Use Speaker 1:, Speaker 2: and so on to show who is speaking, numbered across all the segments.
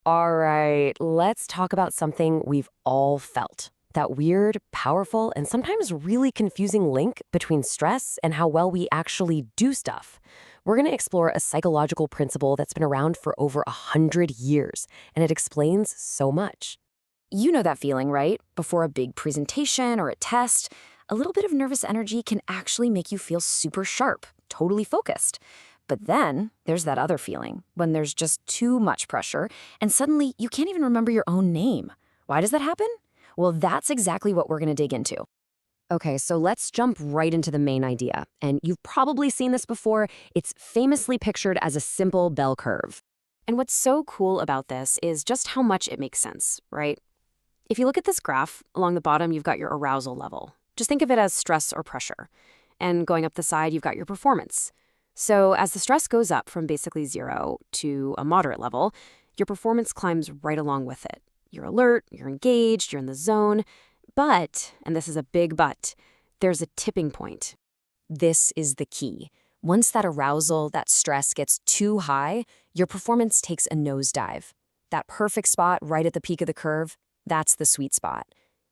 Speaker 1: All right, let's talk about something we've all felt. That weird, powerful, and sometimes really confusing link between stress and how well we actually do stuff. We're going to explore a psychological principle that's been around for over 100 years, and it explains so much.
Speaker 2: You know that feeling, right? Before a big presentation or a test, a little bit of nervous energy can actually make you feel super sharp, totally focused. But then there's that other feeling when there's just too much pressure and suddenly you can't even remember your own name. Why does that happen? Well, that's exactly what we're going to dig into.
Speaker 1: Okay, so let's jump right into the main idea. And you've probably seen this before. It's famously pictured as a simple bell curve.
Speaker 2: And what's so cool about this is just how much it makes sense, right? If you look at this graph, along the bottom, you've got your arousal level. Just think of it as stress or pressure. And going up the side, you've got your performance. So as the stress goes up from basically 0 to a moderate level, your performance climbs right along with it. You're alert, you're engaged, you're in the zone. But, and this is a big but, there's a tipping point. This is the key. Once that arousal, that stress gets too high, your performance takes a nosedive. That perfect spot right at the peak of the curve, that's the sweet spot.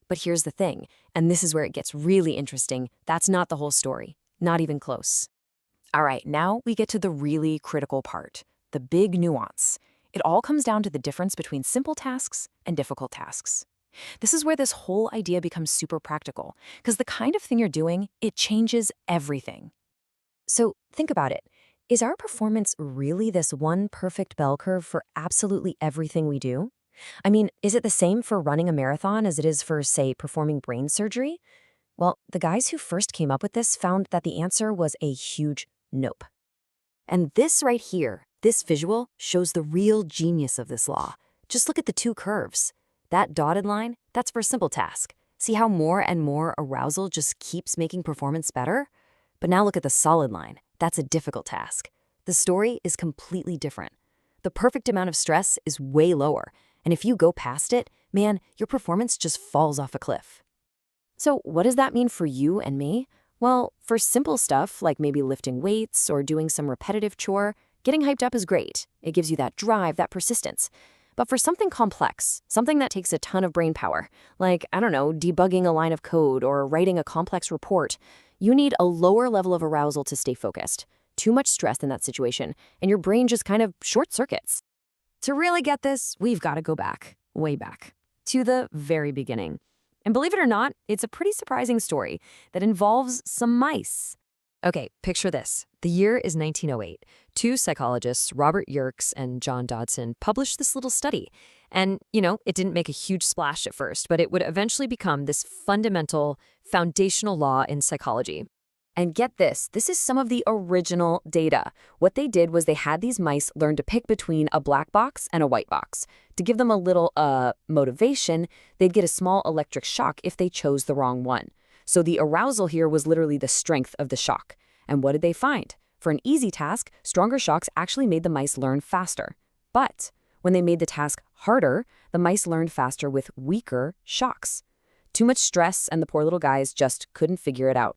Speaker 2: But here's the thing, and this is where it gets really interesting. That's not the whole story. Not even close. All right, now we get to the really critical part, the big nuance. It all comes down to the difference between simple tasks and difficult tasks. This is where this whole idea becomes super practical, because the kind of thing you're doing, it changes everything. So think about it. Is our performance really this one perfect bell curve for absolutely everything we do? I mean, is it the same for running a marathon as it is for, say, performing brain surgery? Well, the guys who first came up with this found that the answer was a huge nope. And this right here, this visual, shows the real genius of this law. Just look at the two curves. That dotted line, that's for a simple task. See how more and more arousal just keeps making performance better? But now look at the solid line. That's a difficult task. The story is completely different. The perfect amount of stress is way lower, and if you go past it, man, your performance just falls off a cliff. So what does that mean for you and me? Well, for simple stuff like maybe lifting weights or doing some repetitive chore, getting hyped up is great. It gives you that drive, that persistence. But for something complex, something that takes a ton of brain power, like, I don't know, debugging a line of code or writing a complex report, you need a lower level of arousal to stay focused. Too much stress in that situation, and your brain just kind of short circuits. To really get this, we've got to go back, way back, to the very beginning. And believe it or not, it's a pretty surprising story that involves some mice. Okay, picture this. The year is 1908. Two psychologists, Robert Yerkes and John Dodson, published this little study. And, it didn't make a huge splash at first, but it would eventually become this fundamental, foundational law in psychology. And get this is some of the original data. What they did was they had these mice learn to pick between a black box and a white box. To give them a little motivation, they'd get a small electric shock if they chose the wrong one. So the arousal here was literally the strength of the shock. And what did they find? For an easy task, stronger shocks actually made the mice learn faster. But when they made the task harder, the mice learned faster with weaker shocks. Too much stress, and the poor little guys just couldn't figure it out.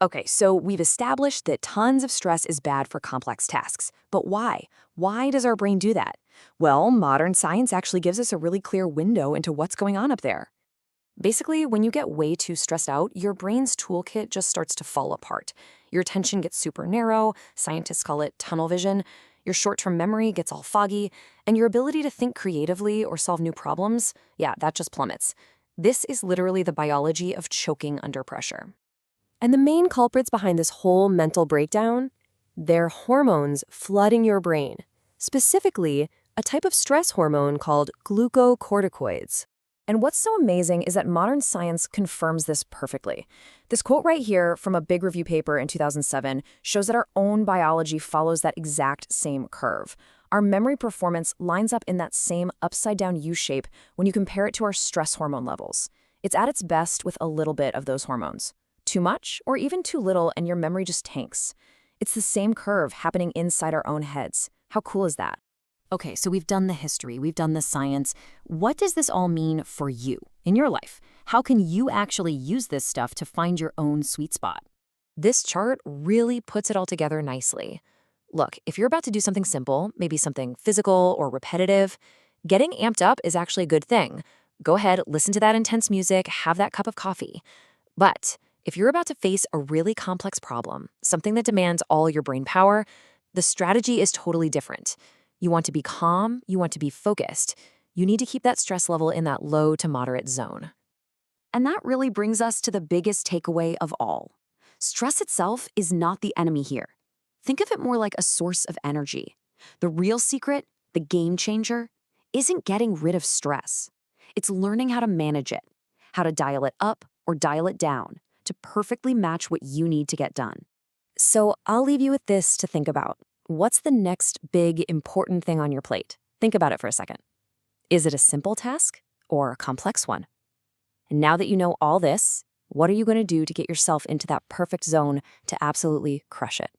Speaker 2: Okay, so we've established that tons of stress is bad for complex tasks. But why? Why does our brain do that? Well, modern science actually gives us a really clear window into what's going on up there. Basically, when you get way too stressed out, your brain's toolkit just starts to fall apart. Your attention gets super narrow, scientists call it tunnel vision, your short-term memory gets all foggy, and your ability to think creatively or solve new problems, that just plummets. This is literally the biology of choking under pressure. And the main culprits behind this whole mental breakdown? They're hormones flooding your brain. Specifically, a type of stress hormone called glucocorticoids. And what's so amazing is that modern science confirms this perfectly. This quote right here from a big review paper in 2007 shows that our own biology follows that exact same curve. Our memory performance lines up in that same upside-down U shape when you compare it to our stress hormone levels. It's at its best with a little bit of those hormones. Too much or even too little and your memory just tanks. It's the same curve happening inside our own heads. How cool is that? Okay, so we've done the history, we've done the science. What does this all mean for you in your life? How can you actually use this stuff to find your own sweet spot? This chart really puts it all together nicely. Look, if you're about to do something simple, maybe something physical or repetitive, Getting amped up is actually a good thing. Go ahead, listen to that intense music, have that cup of coffee. But if you're about to face a really complex problem, something that demands all your brain power, the strategy is totally different. You want to be calm, you want to be focused. You need to keep that stress level in that low to moderate zone. And that really brings us to the biggest takeaway of all. Stress itself is not the enemy here. Think of it more like a source of energy. The real secret, the game changer, isn't getting rid of stress. It's learning how to manage it, how to dial it up or dial it down to perfectly match what you need to get done. So I'll leave you with this to think about. What's the next big, important thing on your plate? Think about it for a second. Is it a simple task or a complex one? And now that you know all this, what are you going to do to get yourself into that perfect zone to absolutely crush it?